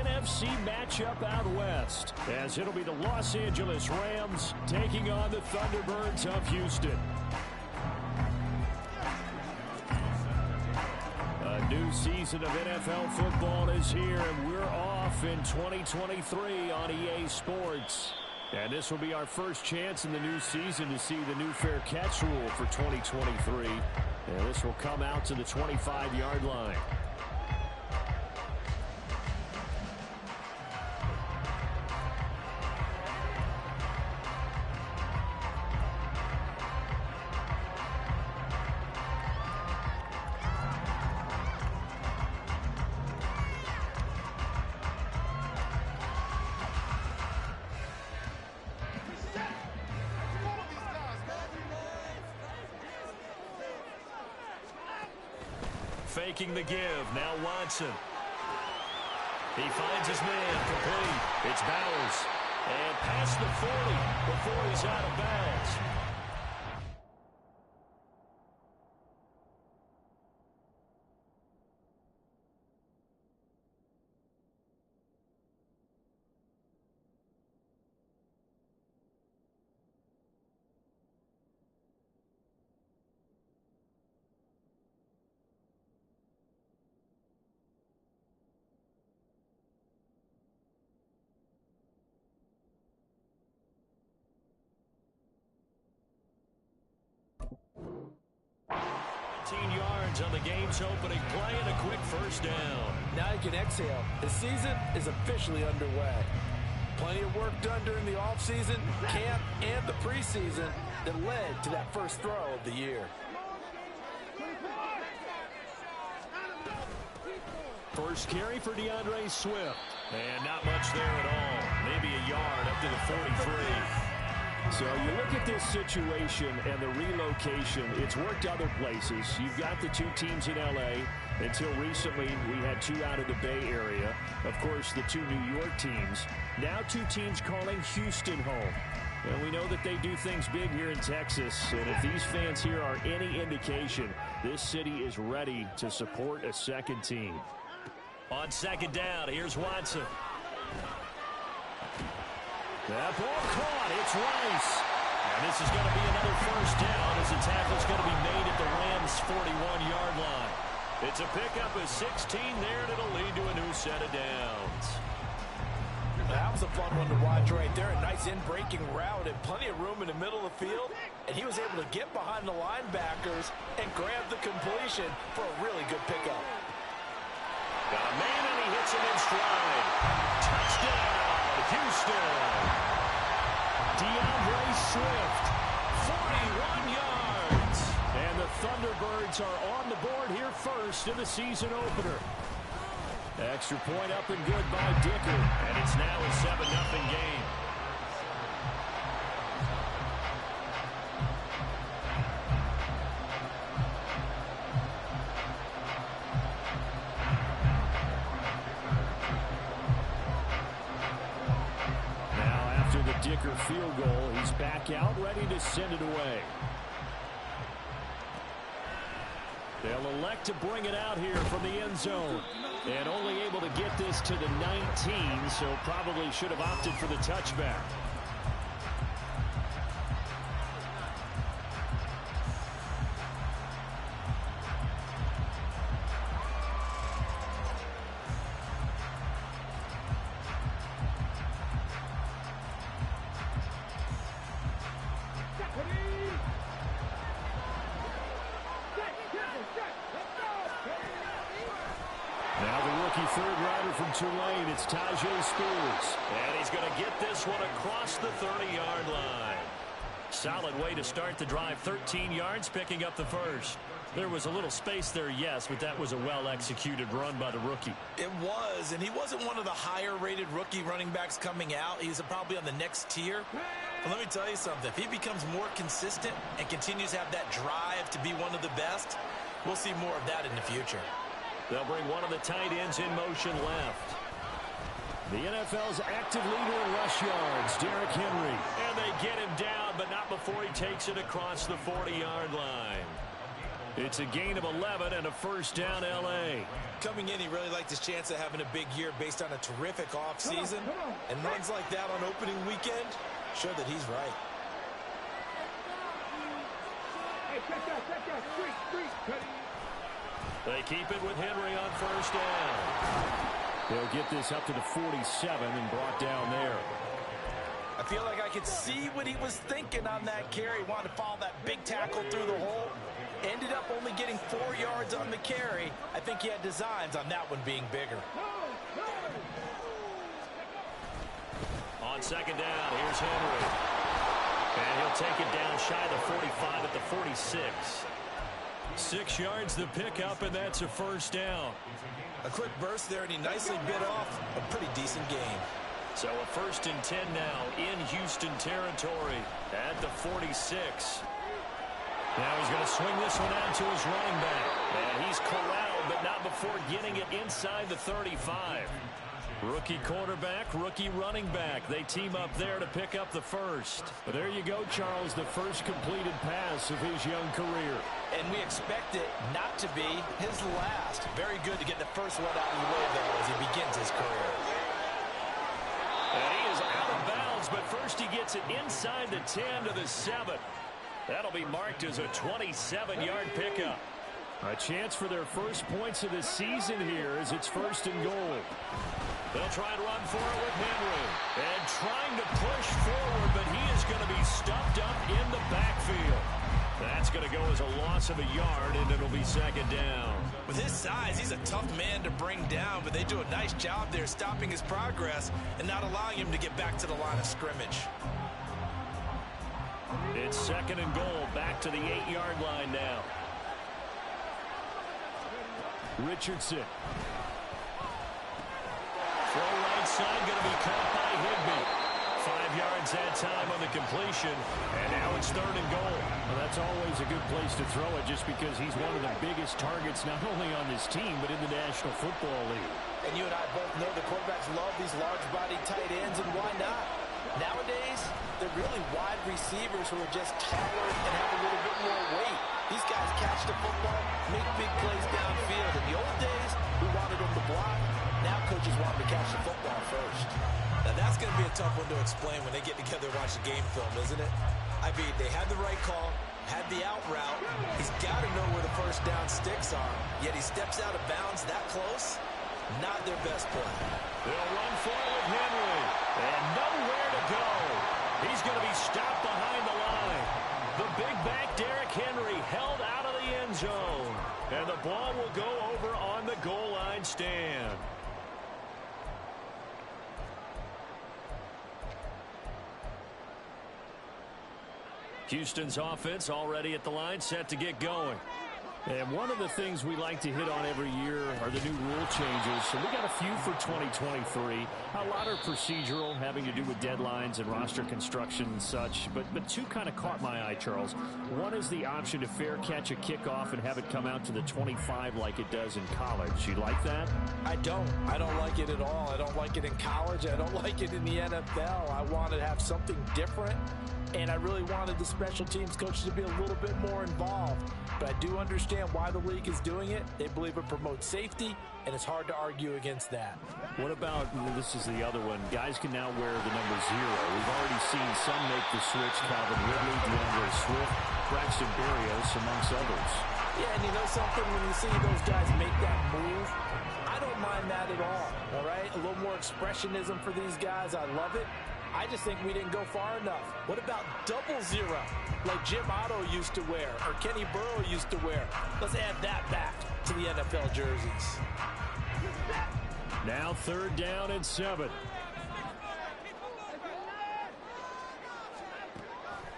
NFC matchup out west, as it'll be the Los Angeles Rams taking on the Thunderbirds of Houston. A new season of NFL football is here, and we're off in 2023 on EA Sports. And this will be our first chance in the new season to see the new fair catch rule for 2023. And this will come out to the 25-yard line. Faking the give. Now Watson. He finds his man. Complete. It's Bowers. And past the 40 before he's out of bounds. Yards on the game's opening play and a quick first down. Now you can exhale. The season is officially underway. Plenty of work done during the offseason, camp, and the preseason that led to that first throw of the year. First carry for DeAndre Swift. And not much there at all. Maybe a yard up to the 43. So you look at this situation and the relocation, it's worked other places. You've got the two teams in L.A. Until recently, we had two out of the Bay Area. Of course, the two New York teams. Now two teams calling Houston home. And we know that they do things big here in Texas. And if these fans here are any indication, this city is ready to support a second team. On second down, here's Watson. That ball caught. It's Rice. And this is going to be another first down as the tackle's going to be made at the Rams' 41-yard line. It's a pickup of 16 there, and it'll lead to a new set of downs. That was a fun one to watch right there. A nice in-breaking route and plenty of room in the middle of the field. And he was able to get behind the linebackers and grab the completion for a really good pickup. Got a man, and he hits him in stride. Touchdown, Houston. DeAndre Swift, 41 yards. And the Thunderbirds are on the board here first in the season opener. Extra point up and good by Dicker. And it's now a 7-0 game. Dicker field goal. He's back out, ready to send it away. They'll elect to bring it out here from the end zone. And only able to get this to the 19, so probably should have opted for the touchback. Tulane, it's Tyjae Spears. And he's going to get this one across the 30-yard line. Solid way to start the drive. 13 yards, picking up the first. There was a little space there, yes, but that was a well-executed run by the rookie. It was, and he wasn't one of the higher-rated rookie running backs coming out. He's probably on the next tier. But let me tell you something. If he becomes more consistent and continues to have that drive to be one of the best, we'll see more of that in the future. They'll bring one of the tight ends in motion left. The NFL's active leader in rush yards, Derrick Henry. And they get him down, but not before he takes it across the 40-yard line. It's a gain of 11 and a first down, L.A. Coming in, he really liked his chance of having a big year based on a terrific offseason. And runs like that on opening weekend show that he's right. They keep it with Henry on first down. They'll get this up to the 47 and brought down there. I feel like I could see what he was thinking on that carry. Wanted to follow that big tackle through the hole. Ended up only getting 4 yards on the carry. I think he had designs on that one being bigger. On second down, here's Henry. And he'll take it down shy of the 45 at the 46. 6 yards the pickup, and that's a first down. A quick burst there, and he nicely bit off a pretty decent gain. So a first and 10 now in Houston territory at the 46. Now he's going to swing this one out to his running back. And he's corralled, but not before getting it inside the 35. Rookie quarterback, rookie running back. They team up there to pick up the first. But there you go, Charles, the first completed pass of his young career. And we expect it not to be his last. Very good to get the first one out of the way, though, as he begins his career. And he is out of bounds, but first he gets it inside the 10 to the 7. That'll be marked as a 27-yard pickup. A chance for their first points of the season here as it's first and goal. They'll try and run for it with Henry. And trying to push forward, but he is going to be stuffed up in the backfield. That's going to go as a loss of a yard, and it'll be second down. With his size, he's a tough man to bring down, but they do a nice job there stopping his progress and not allowing him to get back to the line of scrimmage. It's second and goal, back to the 8-yard line now. Richardson. Throw right side, going to be caught by Higbee. 5 yards that time on the completion, and now it's third and goal. Well, that's always a good place to throw it just because he's one of the biggest targets not only on this team but in the National Football League. And you and I both know the quarterbacks love these large-bodied tight ends, and why not? Nowadays, they're really wide receivers who are just taller and have a little bit more weight. These guys catch the football, make big plays downfield. In the old days, we wanted them to block. Now coaches want them to catch the football first. Now that's going to be a tough one to explain when they get together and watch the game film, isn't it? I mean, they had the right call, had the out route. He's got to know where the first down sticks are, yet he steps out of bounds that close. Not their best play. They'll run for it with Henry. And nowhere to go. He's going to be stopped behind the line. The big back, Derrick Henry, held out of the end zone. And the ball will go over on the goal line stand. Houston's offense already at the line, set to get going. And one of the things we like to hit on every year are the new rule changes. So we got a few for 2023. A lot are procedural, having to do with deadlines and roster construction and such. But two kind of caught my eye, Charles. One is the option to fair catch a kickoff and have it come out to the 25 like it does in college. You like that? I don't. I don't like it at all. I don't like it in college. I don't like it in the NFL. I want to have something different. And I really wanted the special teams coaches to be a little bit more involved. But I do understand why the league is doing it. They believe it promotes safety, and it's hard to argue against that. What about, this is the other one, guys can now wear the number 0. We've already seen some make the switch, Calvin Ridley, DeAndre Swift, Braxton Berrios, amongst others. Yeah, and you know something? When you see those guys make that move, I don't mind that at all right? A little more expressionism for these guys. I love it. I just think we didn't go far enough. What about 00, like Jim Otto used to wear or Kenny Burrow used to wear? Let's add that back to the NFL jerseys. Now third down and 7.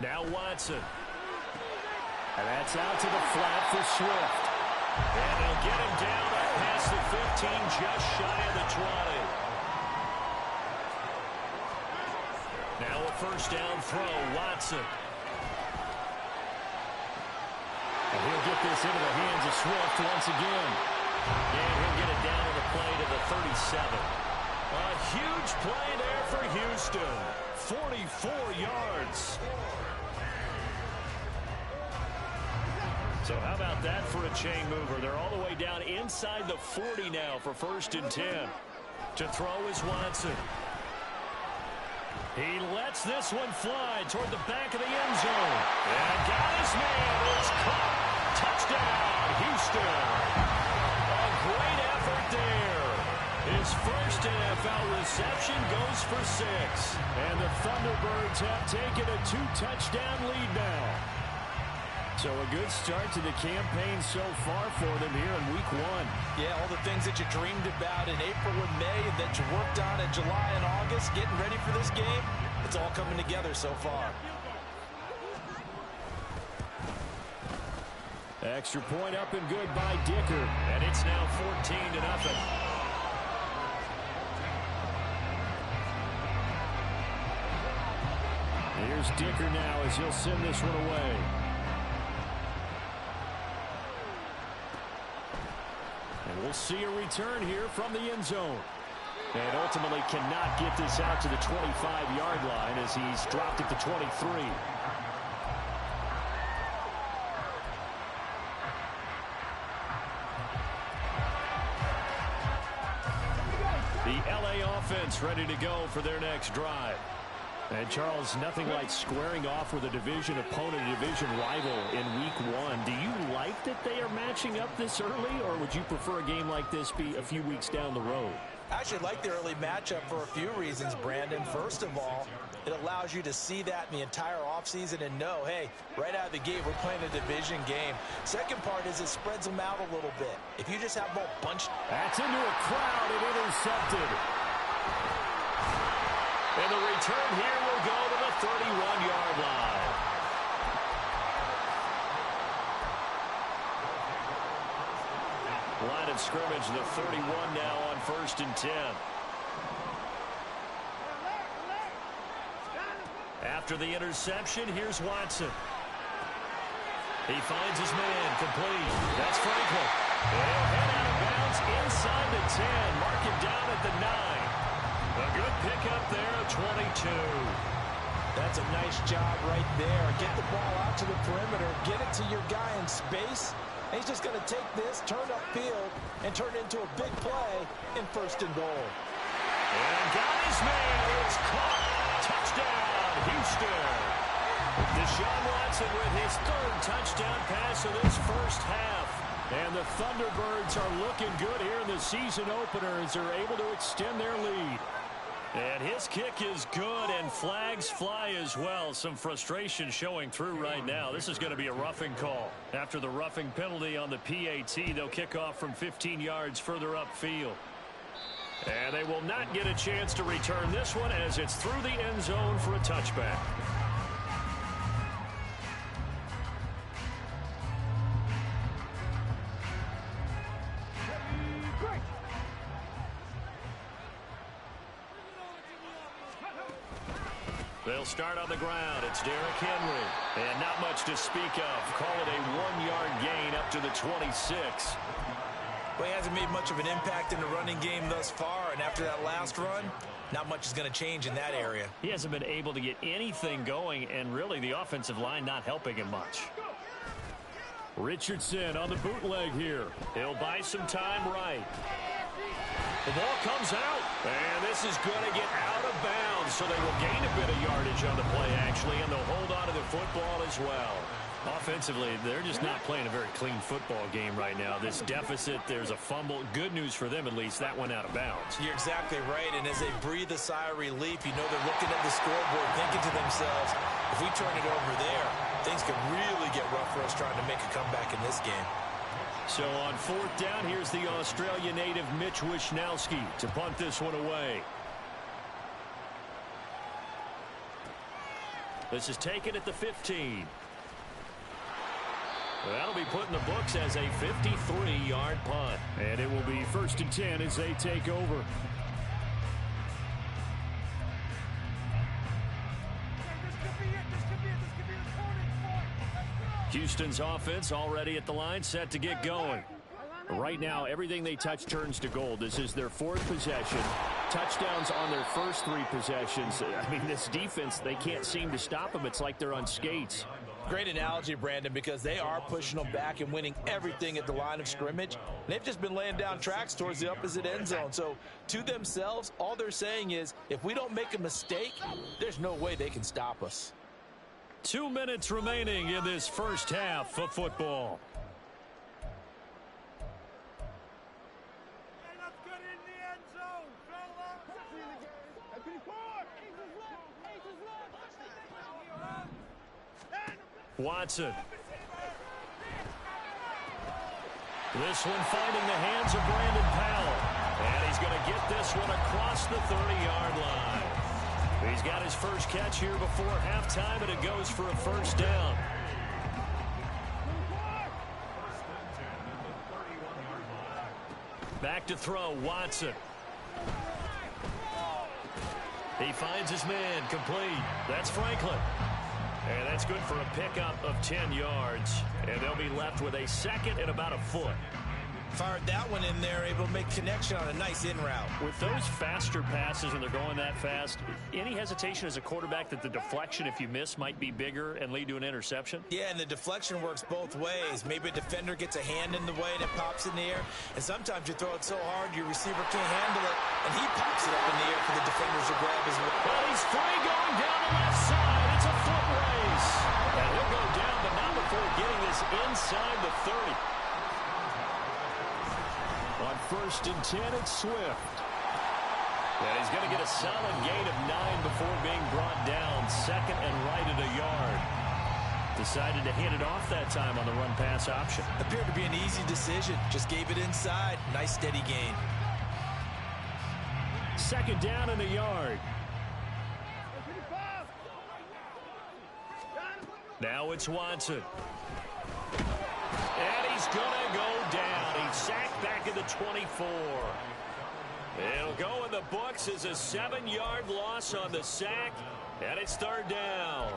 Now Watson. And that's out to the flat for Swift. And they'll get him down past the 15, just shy of the 20. Now a first down throw, Watson. And he'll get this into the hands of Swift once again. And he'll get it down on the play to the 37. A huge play there for Houston. 44 yards. So how about that for a chain mover? They're all the way down inside the 40 now for 1st and 10. To throw is Watson. He lets this one fly toward the back of the end zone. And got his man. It's caught. Touchdown, Houston. A great effort there. His first NFL reception goes for 6. And the Thunderbirds have taken a 2-touchdown lead now. So a good start to the campaign so far for them here in week 1. Yeah, all the things that you dreamed about in April and May and that you worked on in July and August, getting ready for this game, it's all coming together so far. Extra point up and good by Dicker. And it's now 14-0. Here's Dicker now as he'll send this one away. And we'll see a return here from the end zone. And ultimately cannot get this out to the 25-yard line as he's dropped at the 23. The LA offense ready to go for their next drive. And, Charles, nothing like squaring off with a division opponent, a division rival in week 1. Do you like that they are matching up this early, or would you prefer a game like this be a few weeks down the road? I actually like the early matchup for a few reasons, Brandon. First of all, it allows you to see that in the entire offseason and know, hey, right out of the gate, we're playing a division game. Second part is it spreads them out a little bit. If you just have them all bunched. That's into a crowd and intercepted. And the return here will go to the 31-yard line. Line of scrimmage, the 31 now on 1st and 10. After the interception, here's Watson. He finds his man, complete. That's Franklin. And he'll head out of bounds inside the 10. Mark it down at the 9. A good pickup there, 22. That's a nice job right there. Get the ball out to the perimeter, get it to your guy in space. And he's just going to take this, turn upfield, and turn it into a big play in 1st and goal. And got his man. It's caught. Touchdown, Houston. Deshaun Watson with his 3rd touchdown pass of this first half. And the Thunderbirds are looking good here in the season opener as they're able to extend their lead. And his kick is good, and flags fly as well. Some frustration showing through right now. This is going to be a roughing call. After the roughing penalty on the PAT, they'll kick off from 15 yards further upfield. And they will not get a chance to return this one as it's through the end zone for a touchback. They'll start on the ground. It's Derrick Henry. And not much to speak of. Call it a 1-yard gain up to the 26. Well, he hasn't made much of an impact in the running game thus far. And after that last run, not much is going to change in that area. He hasn't been able to get anything going. And really, the offensive line not helping him much. Richardson on the bootleg here. He'll buy some time right. The ball comes out, and this is going to get out of bounds, so they will gain a bit of yardage on the play, actually, and they'll hold on to the football as well. Offensively, they're just not playing a very clean football game right now. This deficit, there's a fumble. Good news for them, at least. That went out of bounds. You're exactly right, and as they breathe a sigh of relief, you know they're looking at the scoreboard, thinking to themselves, if we turn it over there, things could really get rough for us trying to make a comeback in this game. So on 4th down, here's the Australia native Mitch Wishnowsky to punt this one away. This is taken at the 15. That'll be put in the books as a 53-yard punt. And it will be 1st and 10 as they take over. Houston's offense already at the line, set to get going. Right now, everything they touch turns to gold. This is their 4th possession. touchdowns on their first 3 possessions. I mean, this defense, they can't seem to stop them. It's like they're on skates. Great analogy, Brandon, because they are pushing them back and winning everything at the line of scrimmage. They've just been laying down tracks towards the opposite end zone. So to themselves, all they're saying is, if we don't make a mistake, there's no way they can stop us. 2 minutes remaining in this first half of football. Watson. This one finding the hands of Brandon Powell. And he's going to get this one across the 30-yard line. He's got his first catch here before halftime, and it goes for a first down. Back to throw, Watson. He finds his man, complete. That's Franklin. And that's good for a pickup of 10 yards. And they'll be left with a second and about a foot. Fired that one in there, able to make connection on a nice in route. With those faster passes when they're going that fast, any hesitation as a quarterback that the deflection, if you miss, might be bigger and lead to an interception? Yeah, and the deflection works both ways. Maybe a defender gets a hand in the way and it pops in the air. And sometimes you throw it so hard your receiver can't handle it, and he pops it up in the air for the defenders to grab as well. But he's free going down the left side. It's a foot race. And he'll go down, but not before getting this inside the 30. On 1st and 10, it's Swift. And he's going to get a solid gain of 9 before being brought down. Second and right at a yard. Decided to hand it off that time on the run-pass option. Appeared to be an easy decision. Just gave it inside. Nice steady gain. Second down and a yard. Now it's Watson. And he's going to go down. He's sacked back at the 24. It'll go in the books as a 7-yard loss on the sack, and it's third down.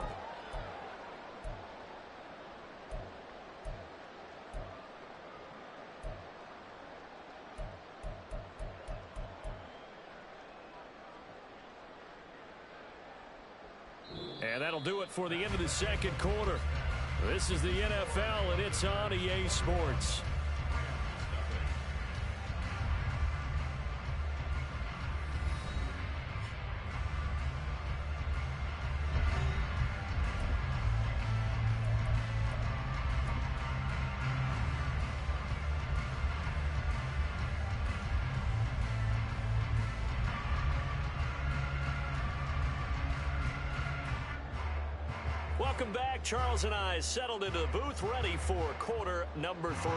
And that'll do it for the end of the second quarter. This is the NFL, and it's on EA Sports. Welcome back. Charles and I settled into the booth, ready for quarter number 3.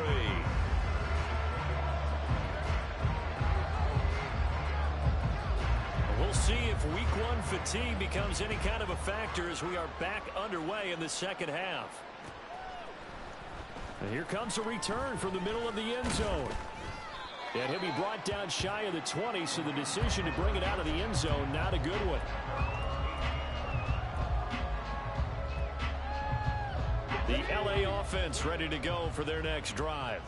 We'll see if week 1 fatigue becomes any kind of a factor as we are back underway in the second half. And here comes a return from the middle of the end zone. And he'll be brought down shy of the 20, so the decision to bring it out of the end zone, not a good one. The LA offense ready to go for their next drive.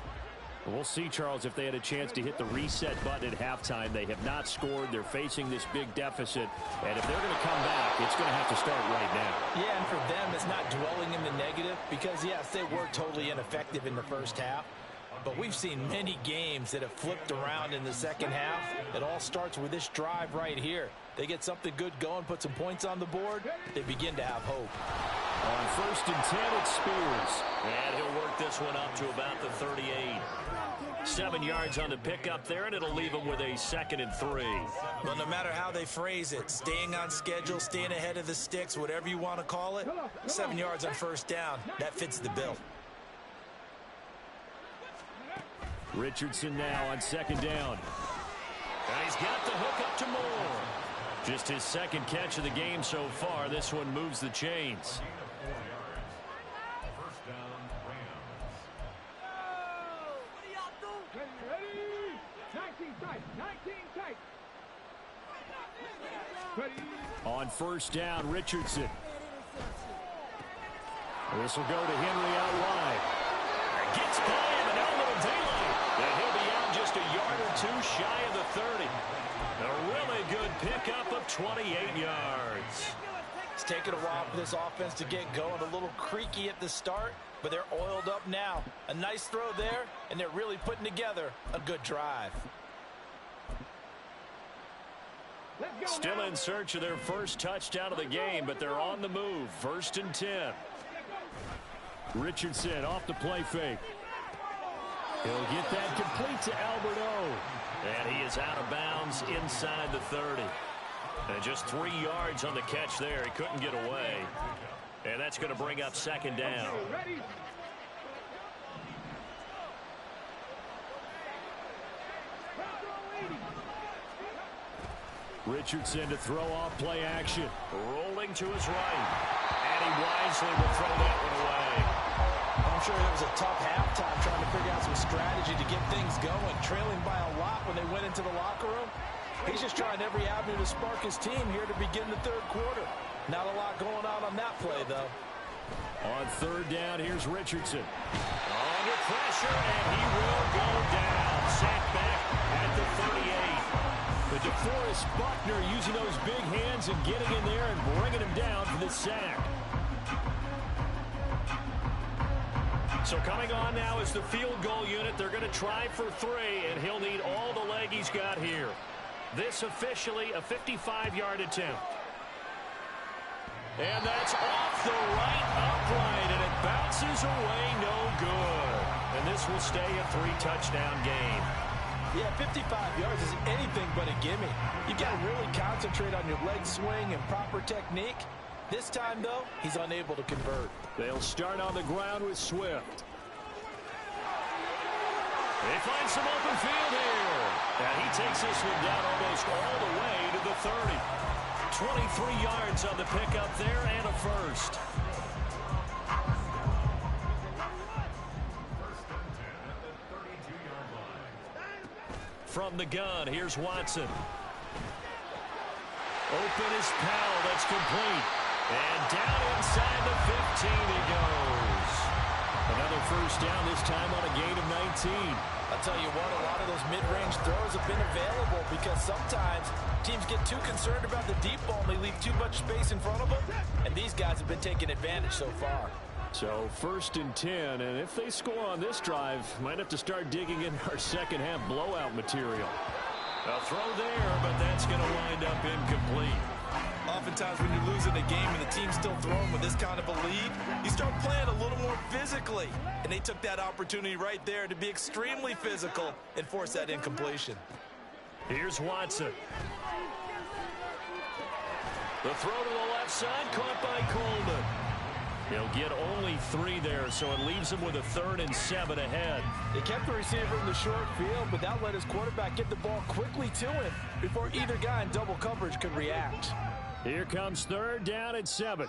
We'll see, Charles, if they had a chance to hit the reset button at halftime. They have not scored. They're facing this big deficit. And if they're going to come back, it's going to have to start right now. Yeah, and for them, it's not dwelling in the negative because, yes, they were totally ineffective in the first half. But we've seen many games that have flipped around in the second half. It all starts with this drive right here. They get something good going, put some points on the board, they begin to have hope. On 1st and 10, it's Spears. And he'll work this one up to about the 38. 7 yards on the pickup there, and it'll leave him with a 2nd and 3. Well, no matter how they phrase it, staying on schedule, staying ahead of the sticks, whatever you want to call it, 7 yards on first down, that fits the bill. Richardson now on 2nd down. And he's got the hook up to Moore. Just his 2nd catch of the game so far. This one moves the chains. On 1st down, Richardson. This will go to Henry out wide. Gets by him, and now a little daylight. And he'll be out just a yard or 2 shy of the 30. A really good pickup of 28 yards. It's taken a while for this offense to get going. A little creaky at the start, but they're oiled up now. A nice throw there, and they're really putting together a good drive. Still in search of their first touchdown of the game, but they're on the move. 1st and 10. Richardson off the play fake. He'll get that complete to Alberto. And he is out of bounds inside the 30. And just 3 yards on the catch there. He couldn't get away. And that's going to bring up 2nd down. Richardson to throw off play action. Rolling to his right. And he wisely will throw that one away. I'm sure it was a tough halftime trying to figure out some strategy to get things going. Trailing by a lot when they went into the locker room. He's just trying every avenue to spark his team here to begin the 3rd quarter. Not a lot going on that play, though. On 3rd down, here's Richardson. Under pressure, and he will go down. Sacked back at the 38. But DeForest Buckner using those big hands and getting in there and bringing him down for the sack. So coming on now is the field goal unit. They're going to try for 3, and he'll need all the leg he's got here. This officially a 55-yard attempt. And that's off the right upright, and it bounces away no good. And this will stay a 3-touchdown game. Yeah, 55 yards is anything but a gimme. You got to really concentrate on your leg swing and proper technique. This time, though, he's unable to convert. They'll start on the ground with Swift. They find some open field here. And he takes this one down almost all the way to the 30. 23 yards on the pickup there and a first. From the gun, here's Watson. Open is Powell. That's complete. And down inside the 15 he goes. Another first down, this time on a gain of 19. I'll tell you what, a lot of those mid-range throws have been available because sometimes teams get too concerned about the deep ball and they leave too much space in front of them. And these guys have been taking advantage so far. So 1st and 10, and if they score on this drive, might have to start digging in our second half blowout material. A throw there, but that's going to wind up incomplete. Oftentimes when you're losing a game and the team's still throwing with this kind of a lead, you start playing a little more physically. And they took that opportunity right there to be extremely physical and force that incompletion. Here's Watson. The throw to the left side, caught by Coleman. He'll get only 3 there, so it leaves him with a 3rd and 7 ahead. They kept the receiver in the short field, but that let his quarterback get the ball quickly to him before either guy in double coverage could react. Here comes 3rd down at 7.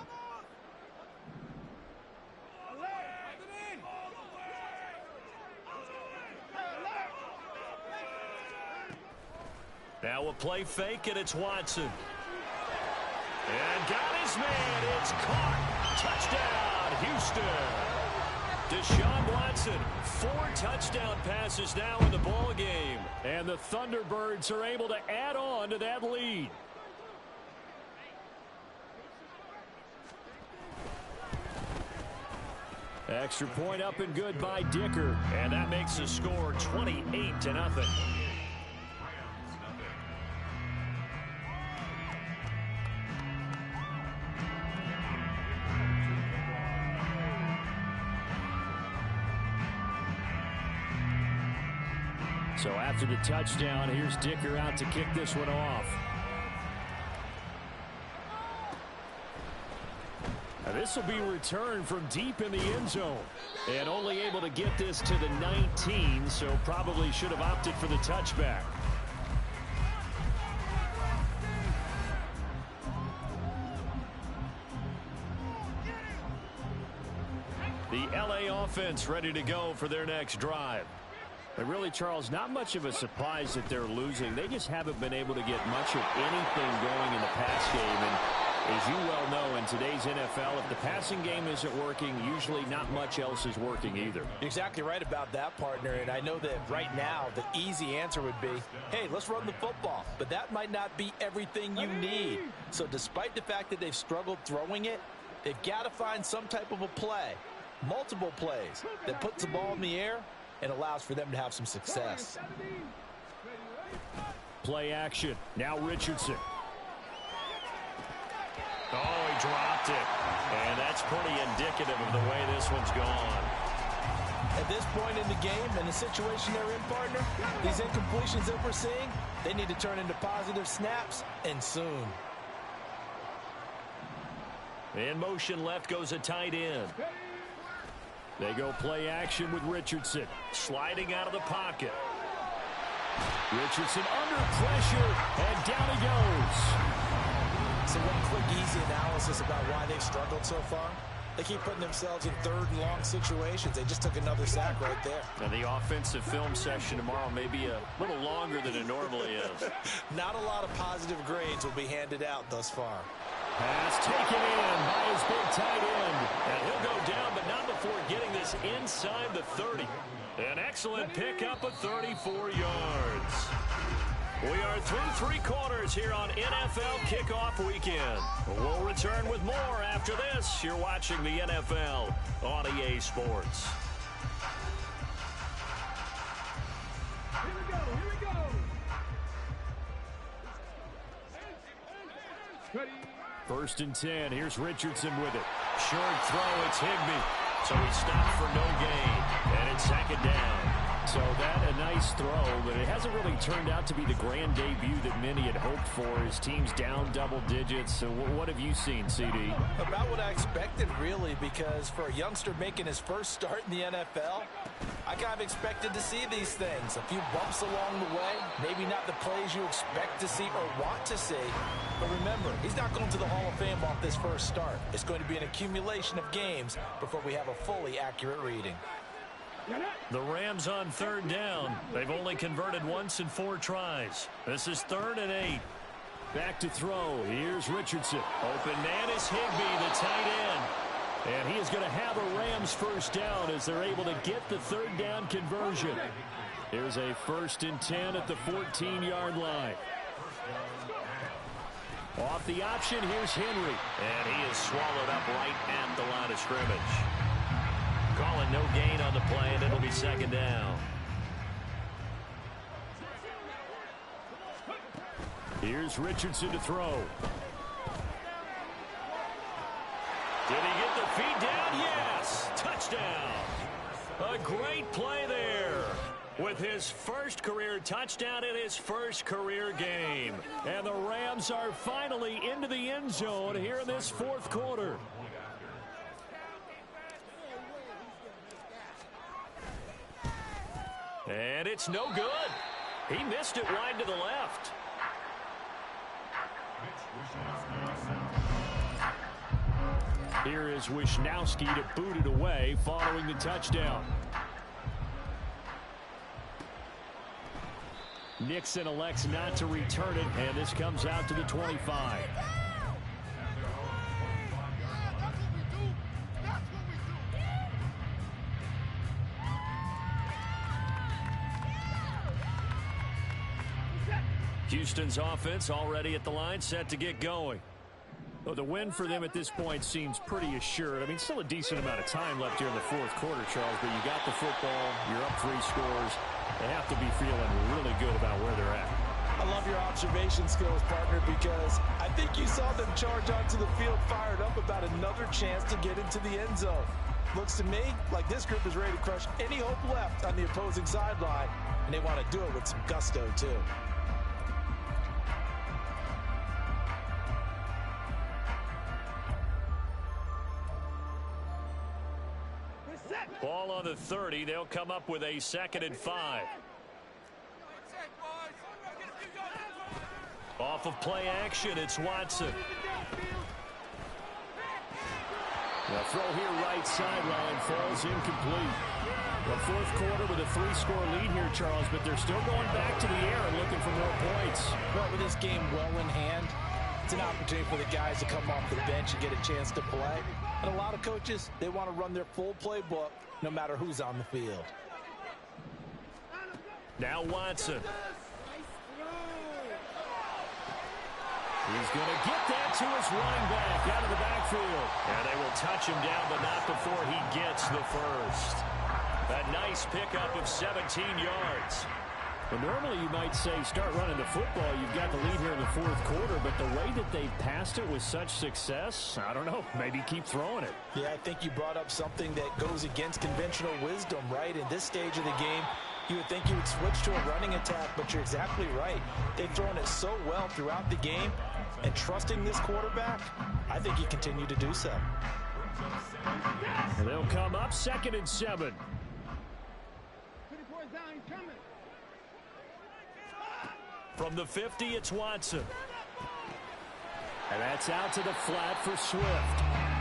Now a play fake, and it's Watson. And got his man. It's caught. Touchdown, Houston. Deshaun Watson, 4 touchdown passes now in the ball game. And the Thunderbirds are able to add on to that lead. Extra point up and good by Dicker. And that makes the score 28-0. So after the touchdown, here's Dicker out to kick this one off. Now this will be returned from deep in the end zone. And only able to get this to the 19, so probably should have opted for the touchback. The LA offense ready to go for their next drive. And really, Charles, not much of a surprise that they're losing. They just haven't been able to get much of anything going in the pass game. And As you well know, in today's NFL, if the passing game isn't working, usually not much else is working either. You're exactly right about that, partner. And I know that right now the easy answer would be, hey, let's run the football. But that might not be everything you need. So despite the fact that they've struggled throwing it, they've got to find some type of a play, multiple plays, that puts the ball in the air and allows for them to have some success. Play action. Now Richardson. Oh, he dropped it. And that's pretty indicative of the way this one's gone. At this point in the game and the situation they're in, partner, these incompletions that we're seeing, they need to turn into positive snaps, and soon. In motion left goes a tight end. They go play action with Richardson. Sliding out of the pocket. Richardson under pressure, and down he goes. So one quick, easy analysis about why they've struggled so far. They keep putting themselves in third and long situations. They just took another sack right there. And the offensive film session tomorrow may be a little longer than it normally is. Not a lot of positive grades will be handed out thus far. Pass taken in by his big tight end. And he'll go down, but not before getting this inside the 30. An excellent pickup of 34 yards. We are through three quarters here on NFL Kickoff Weekend. We'll return with more after this. You're watching the NFL on EA Sports. Here we go. Ready. 1st and 10. Here's Richardson with it. Short throw. It's Higbee. So he stopped for no gain. And it's 2nd down. So that a nice throw, but it hasn't really turned out to be the grand debut that many had hoped for. His team's down double digits. So what have you seen, CD? About what I expected, really, because for a youngster making his first start in the NFL, I kind of expected to see these things. A few bumps along the way, maybe not the plays you expect to see or want to see. But remember, he's not going to the Hall of Fame off this first start. It's going to be an accumulation of games before we have a fully accurate reading. The Rams on 3rd down. They've only converted once in 4 tries. This is 3rd and 8. Back to throw. Here's Richardson. Open man is Higbee, the tight end. And he is going to have a Rams first down as they're able to get the 3rd down conversion. Here's a 1st and 10 at the 14-yard line. Off the option, here's Henry. And he is swallowed up right at the line of scrimmage. Calling no gain on the play, and it'll be 2nd down. Here's Richardson to throw. Did he get the feet down? Yes! Touchdown! A great play there with his first career touchdown in his first career game. And the Rams are finally into the end zone here in this 4th quarter. And it's no good. He missed it wide to the left. Here is Wishnowski to boot it away following the touchdown. Nixon elects not to return it, and this comes out to the 25. Houston's offense already at the line, set to get going. Well, the win for them at this point seems pretty assured. I mean, still a decent amount of time left here in the 4th quarter, Charles, but you got the football, you're up 3 scores. They have to be feeling really good about where they're at. I love your observation skills, partner, because I think you saw them charge onto the field fired up about another chance to get into the end zone. Looks to me like this group is ready to crush any hope left on the opposing sideline, and they want to do it with some gusto, too. Ball on the 30. They'll come up with a 2nd and 5. Off of play action, it's Watson. The throw here right sideline falls incomplete. The 4th quarter with a 3-score lead here, Charles, but they're still going back to the air and looking for more points. But with this game well in hand, It's an opportunity for the guys to come off the bench and get a chance to play. And a lot of coaches, they want to run their full playbook no matter who's on the field. Now Watson. He's going to get that to his running back out of the backfield. And they will touch him down, but not before he gets the first. A nice pickup of 17 yards. Well, normally you might say start running the football. You've got the lead here in the fourth quarter, but the way that they passed it with such success, I don't know, maybe keep throwing it. Yeah, I think you brought up something that goes against conventional wisdom, right? In this stage of the game, you would think you would switch to a running attack, but you're exactly right. They've thrown it so well throughout the game, and trusting this quarterback, I think you continue to do so. And they'll come up 2nd and 7. From the 50, it's Watson. And that's out to the flat for Swift.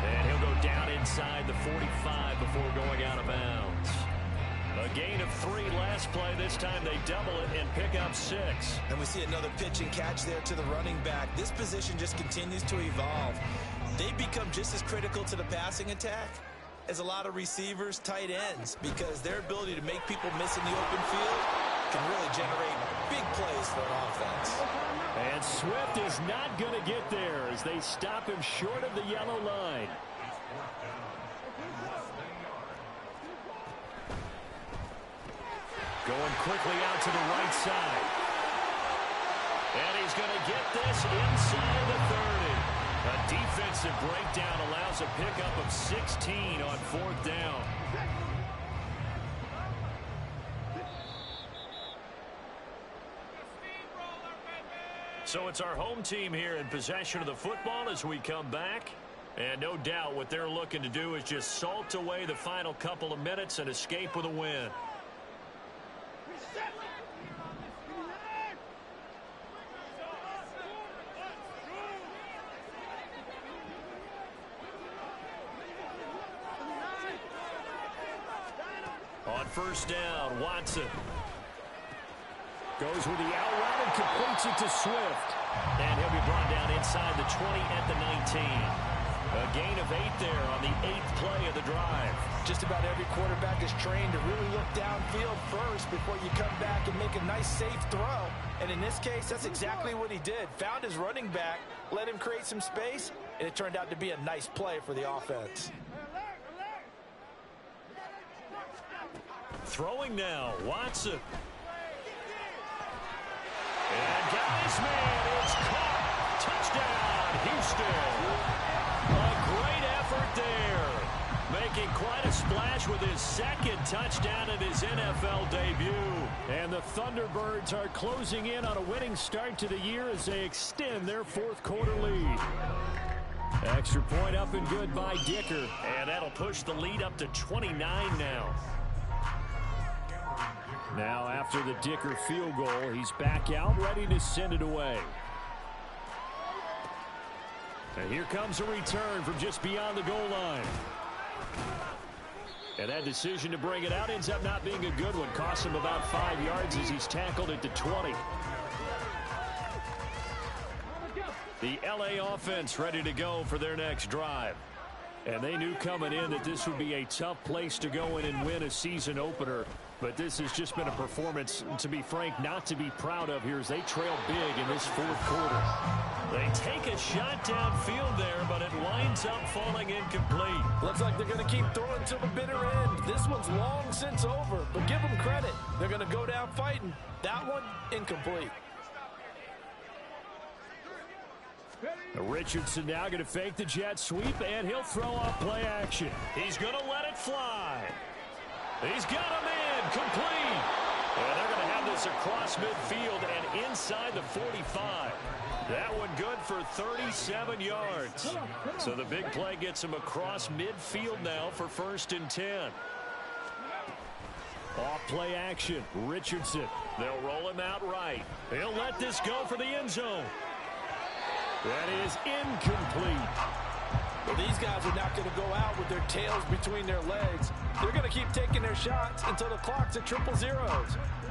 And he'll go down inside the 45 before going out of bounds. A gain of 3 last play. This time they double it and pick up 6. And we see another pitch and catch there to the running back. This position just continues to evolve. They become just as critical to the passing attack as a lot of receivers, tight ends, because their ability to make people miss in the open field can really generate big plays for an offense. And Swift is not going to get there as they stop him short of the yellow line. Going quickly out to the right side. And he's going to get this inside the 30. A defensive breakdown allows a pickup of 16 on 4th down. So it's our home team here in possession of the football as we come back. And no doubt what they're looking to do is just salt away the final couple of minutes and escape with a win. On 1st down, Watson goes with the out route and completes it to Swift. And he'll be brought down inside the 20 at the 19. A gain of 8 there on the 8th play of the drive. Just about every quarterback is trained to really look downfield first before you come back and make a nice, safe throw. And in this case, that's exactly what he did. Found his running back, let him create some space, and it turned out to be a nice play for the offense. Throwing now, Watson. And guys, man, it's caught. Touchdown, Houston. A great effort there. Making quite a splash with his 2nd touchdown in his NFL debut. And the Thunderbirds are closing in on a winning start to the year as they extend their 4th quarter lead. Extra point up and good by Dicker. And that'll push the lead up to 29 now. Now after the Dicker field goal, he's back out ready to send it away. And here comes a return from just beyond the goal line. And that decision to bring it out ends up not being a good one. Costs him about 5 yards as he's tackled at the 20. The LA offense ready to go for their next drive. And they knew coming in that this would be a tough place to go in and win a season opener. But this has just been a performance, to be frank, not to be proud of here as they trail big in this 4th quarter. They take a shot downfield there, but it winds up falling incomplete. Looks like they're going to keep throwing to the bitter end. This one's long since over, but give them credit. They're going to go down fighting. That one, incomplete. Richardson now going to fake the jet sweep, and he'll throw off play action. He's going to let it fly. He's got him in, complete. And they're going to have this across midfield and inside the 45. That one good for 37 yards. So the big play gets him across midfield now for 1st and 10. Off play action, Richardson. They'll roll him out right. He'll let this go for the end zone. That is incomplete. Well, these guys are not going to go out with their tails between their legs. They're going to keep taking their shots until the clock's at 000.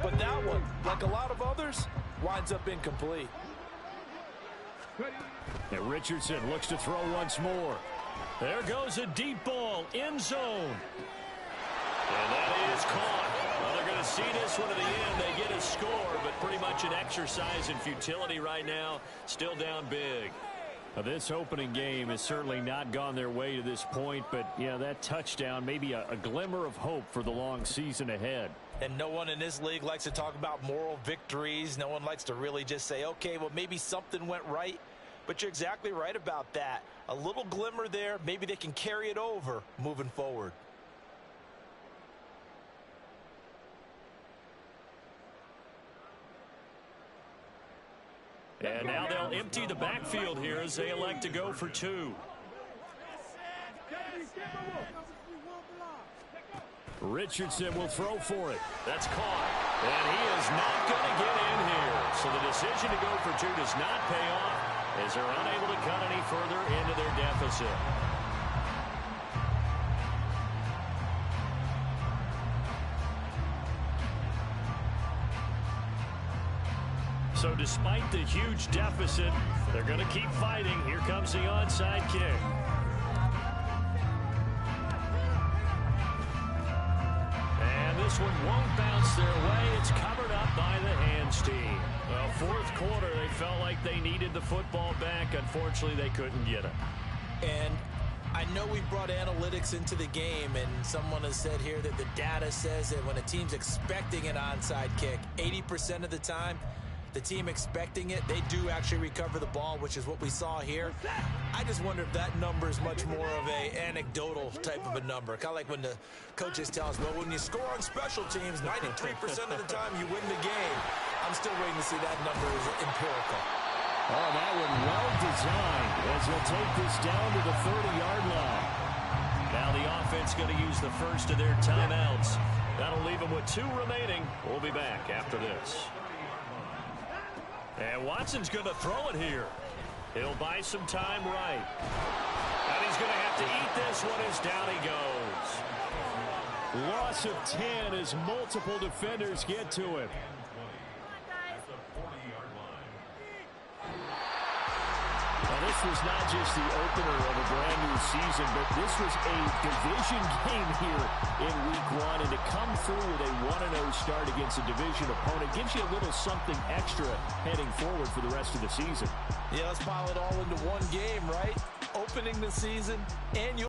But that one, like a lot of others, winds up incomplete. And Richardson looks to throw once more. There goes a deep ball, end zone. And that is caught. Well, they're going to see this one to the end. They get a score, but pretty much an exercise in futility right now. Still down big. Now, this opening game has certainly not gone their way to this point, but, yeah, that touchdown, maybe a glimmer of hope for the long season ahead. And no one in this league likes to talk about moral victories. No one likes to really just say, okay, well, maybe something went right. But you're exactly right about that. A little glimmer there. Maybe they can carry it over moving forward. And now they'll empty the backfield here as they elect to go for two. Richardson will throw for it. That's caught. And he is not going to get in here. So the decision to go for two does not pay off as they're unable to cut any further into their deficit. So despite the huge deficit, they're going to keep fighting. Here comes the onside kick. And this one won't bounce their way. It's covered up by the hands team. Well, fourth quarter, they felt like they needed the football back. Unfortunately, they couldn't get it. And I know we brought analytics into the game, and someone has said here that the data says that when a team's expecting an onside kick, 80% of the time, the team expecting it, they do actually recover the ball, which is what we saw here. I just wonder if that number is much more of a anecdotal type of a number. Kind of like when the coaches tell us, well, when you score on special teams, 93% of the time you win the game. I'm still waiting to see that number is empirical. Oh, that one well designed as they'll take this down to the 30-yard line. Now the offense going to use the first of their timeouts. That'll leave them with 2 remaining. We'll be back after this. And Watson's going to throw it here. He'll buy some time right. And he's going to have to eat this one as down he goes. Loss of 10 as multiple defenders get to him. Now, this was not just the opener of a brand new season, but this was a division game here in week 1. And to come through with a 1-0 start against a division opponent gives you a little something extra heading forward for the rest of the season. Yeah, let's pile it all into one game, right? Opening the season and